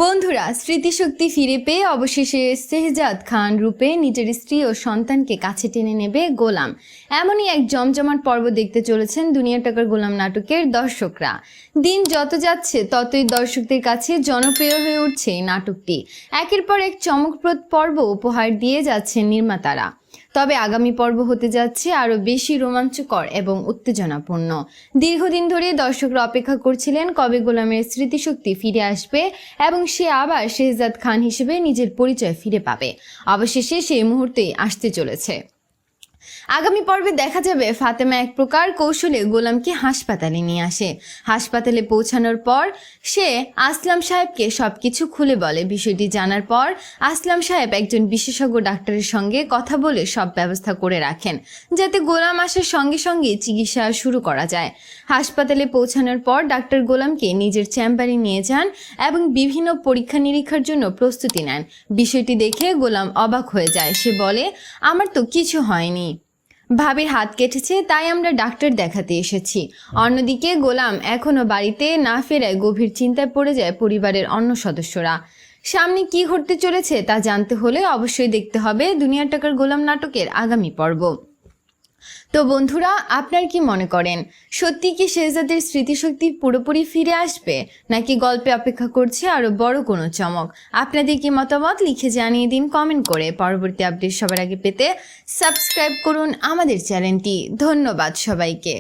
বন্ধুরা, স্মৃতিশক্তি ফিরে পেয়ে অবশেষে শেহজাদ খান রূপে নিজের স্ত্রী ও সন্তানকে কাছে টেনে নেবে গোলাম। এমনই এক জমজমাট পর্ব দেখতে চলেছেন দুনিয়া টাকার গোলাম নাটকের দর্শকরা। দিন যত যাচ্ছে ততই দর্শকদের কাছে জনপ্রিয় হয়ে উঠছে এই নাটকটি। একের পর এক চমকপ্রদ পর্ব উপহার দিয়ে যাচ্ছেন নির্মাতারা। তবে আগামী পর্ব হতে যাচ্ছে আরও বেশি রোমাঞ্চকর এবং উত্তেজনাপূর্ণ। দীর্ঘদিন ধরে দর্শকরা অপেক্ষা করছিলেন কবে গোলামের স্মৃতিশক্তি ফিরে আসবে এবং সে আবার শেহজাদ খান হিসেবে নিজের পরিচয় ফিরে পাবে। অবশেষে সেই মুহূর্তেই আসতে চলেছে। আগামী পর্বে দেখা যাবে ফাতেমা এক প্রকার কৌশলে গোলামকে হাসপাতালে নিয়ে আসে। হাসপাতালে পৌঁছানোর পর সে আসলাম সাহেবকে সবকিছু খুলে বলে। বিষয়টি জানার পর আসলাম সাহেব একজন বিশেষজ্ঞ ডাক্তারের সঙ্গে কথা বলে সব ব্যবস্থা করে রাখেন, যাতে গোলাম আসার সঙ্গে সঙ্গে চিকিৎসা শুরু করা যায়। হাসপাতালে পৌঁছানোর পর ডাক্তার গোলামকে নিজের চেম্বারে নিয়ে যান এবং বিভিন্ন পরীক্ষা নিরীক্ষার জন্য প্রস্তুতি নেন। বিষয়টি দেখে গোলাম অবাক হয়ে যায়। সে বলে, আমার তো কিছু হয়নি, ভাবির হাত কেটেছে, তাই আমরা ডাক্তার দেখাতে এসেছি। অন্যদিকে গোলাম এখনো বাড়িতে না ফেরায় গভীর চিন্তায় পড়ে যায় পরিবারের অন্য সদস্যরা। সামনে কি ঘটতে চলেছে তা জানতে হলে অবশ্যই দেখতে হবে দুনিয়া টাকার গোলাম নাটকের আগামী পর্ব। তো বন্ধুরা, আপনার কি মনে করেন, সত্যি কি শেহজাদের স্মৃতিশক্তি পুরোপুরি ফিরে আসবে, নাকি গল্পে অপেক্ষা করছে আরো বড় কোনো চমক? আপনাদের কি মতামত লিখে জানিয়ে দিন কমেন্ট করে। পরবর্তী আপডেট সবার আগে পেতে সাবস্ক্রাইব করুন আমাদের চ্যানেলটি। ধন্যবাদ সবাইকে।